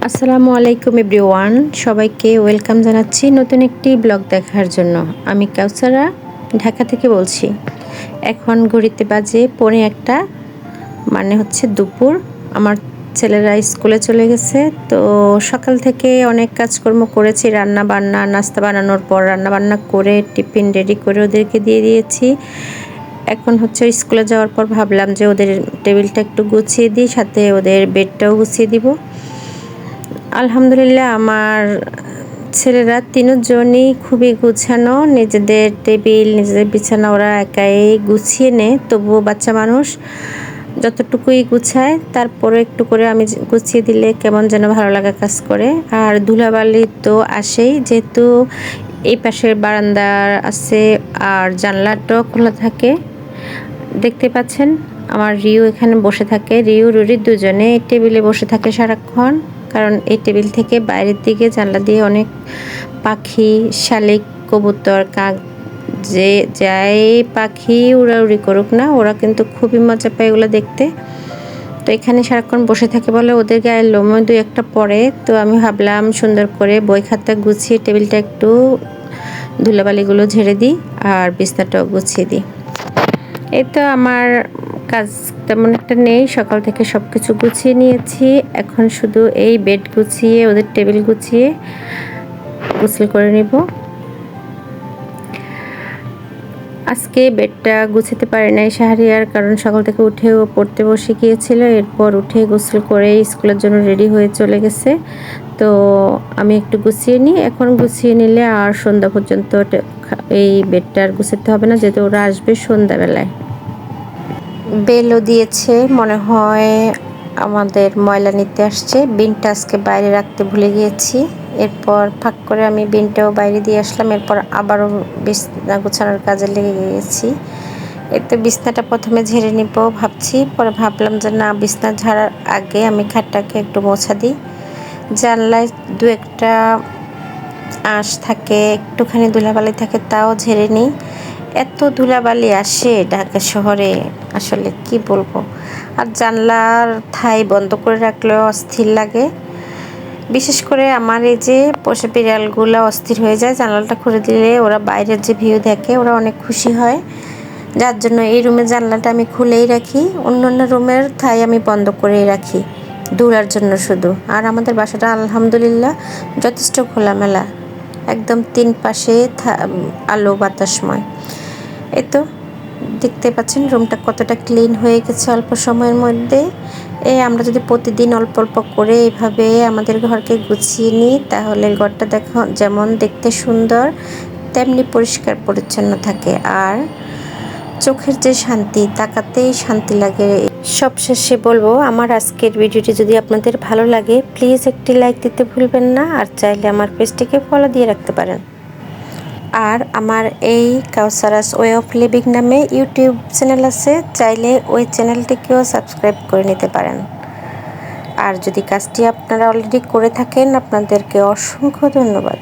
আসসালামু আলাইকুম এভরিওয়ান, সবাইকে ওয়েলকাম জানাচ্ছি নতুন একটি ব্লগ দেখার জন্য। আমি কাউসারা ঢাকা থেকে বলছি। এখন ঘড়িতে বাজে 1:45, মানে হচ্ছে দুপুর। আমার ছেলেরা স্কুলে চলে গেছে, তো সকাল থেকে অনেক কাজকর্ম করেছি, রান্না বান্না, নাস্তা বানানোর পর রান্না বান্না করে টিফিন রেডি করে ওদেরকে দিয়ে দিয়েছি। এখন হচ্ছে স্কুলে যাওয়ার পর ভাবলাম যে ওদের টেবিলটা একটু গুছিয়ে দিই, সাথে ওদের বেডটাও গুছিয়ে দিব। আলহামদুলিল্লাহ, আমার ছেলেরা তিনজনই খুবই গুছানো। নিজেদের টেবিল, নিজেদের বিছানা ওরা একাই গুছিয়ে নেয়। তবুও বাচ্চা মানুষ যতটুকুই গুছায়, তারপরে একটু করে আমি গুছিয়ে দিলে কেমন যেন ভালো লাগা কাজ করে। আর ধুলাবালি তো আসেই, যেহেতু এই পাশের বারান্দা আছে আর জানলাটাও খোলা থাকে। দেখতে পাচ্ছেন আমার রিউ এখানে বসে থাকে। রিউ রুরি দুজনে এই টেবিলে বসে থাকে সারাক্ষণ, কারণ এই টেবিল থেকে বাইরের দিকে জানলা দিয়ে অনেক পাখি, শালিক, কবুতর, কাক, যে যাই পাখি উড়াউড়ি করুক না, ওরা কিন্তু খুবই মজা পায় এগুলো দেখতে। তো এখানে সারাক্ষণ বসে থাকে বলে ওদের গায়ে লোমও দুই একটা পড়ে। তো আমি ভাবলাম সুন্দর করে বই খাতা গুছিয়ে টেবিলটা একটু ধুলাবালিগুলো ঝেড়ে দিই আর বিছনাটাও গুছিয়ে দিই। এই তো আমার কাজ তেমন একটা নেই, সকাল থেকে সব কিছু গুছিয়ে নিয়েছি। এখন শুধু এই বেড গুছিয়ে ওদের টেবিল গুছিয়ে গোসল করে নিব। আজকে বেডটা গুছাতে পারি নাই শাহরিয়ার, কারণ সকাল থেকে উঠেও পড়তে বসে গিয়েছিল। এরপর উঠে গোসল করে স্কুলের জন্য রেডি হয়ে চলে গেছে। তো আমি একটু গুছিয়ে নিই। এখন গুছিয়ে নিলে আর সন্ধ্যা পর্যন্ত এই বেডটা আর গুছাতে হবে না, যেহেতু ওরা আসবে সন্ধ্যাবেলায়। বেলও দিয়েছে, মনে হয় আমাদের ময়লা নিতে আসছে। বিনটা আজকে বাইরে রাখতে ভুলে গিয়েছি। এরপর ফাঁক করে আমি বিনটাও বাইরে দিয়ে আসলাম। এরপর আবারও বিছনা গোছানোর কাজে লেগে গিয়েছি। এতে বিছনাটা প্রথমে ঝেড়ে নিব ভাবছি, পরে ভাবলাম যে না, বিছনা ঝাড়ার আগে আমি খাটটাকে একটু মোছা দিই। জানলায় দু একটা আঁশ থাকে, একটুখানি ধুলাবালি থাকে, তাও ঝেড়ে নিই। এত ধুলাবালি আসে ঢাকা শহরে, আসলে কি বলবো। আর জানলার থাই বন্ধ করে রাখলেও অস্থির লাগে। বিশেষ করে আমার এই যে পোষা বিড়ালগুলো অস্থির হয়ে যায়। জানলাটা খুলে দিলে ওরা বাইরের যে ভিউ দেখে ওরা অনেক খুশি হয়, যার জন্য এই রুমের জানলাটা আমি খুলেই রাখি। অন্য রুমের থাই আমি বন্ধ করেই রাখি দৌড়ার জন্য শুধু। আর আমাদের বাসাটা আলহামদুলিল্লাহ যথেষ্ট খোলামেলা, একদম তিন পাশে আলো বাতাসময়। এই তো দেখতে পাচ্ছেন রুমটা কতটা ক্লিন হয়ে গেছে অল্প সময়ের মধ্যে। আমরা যদি প্রতিদিন অল্প অল্প করে এইভাবে আমাদের ঘরকে গুছিয়ে নিই, তাহলে ঘরটা যেমন দেখতে সুন্দর, তেমনি পরিষ্কার পরিচ্ছন্ন থাকে। আর চোখের যে শান্তি, তাকাতেই শান্তি লাগে। সবশেষে বলবো, আমার আজকের ভিডিওটি যদি আপনাদের ভালো লাগে, প্লিজ একটি লাইক দিতে ভুলবেন না। আর চাইলে আমার পেজটিকে ফলো দিয়ে রাখতে পারেন। আর আমার এই কাউসারাস ওয়ে অফ লিভিং নামে ইউটিউব চ্যানেল আছে, চাইলে ওই চ্যানেলটিকেও সাবস্ক্রাইব করে নিতে পারেন। আর যদি কাজটি আপনারা অলরেডি করে থাকেন, আপনাদেরকে অসংখ্য ধন্যবাদ।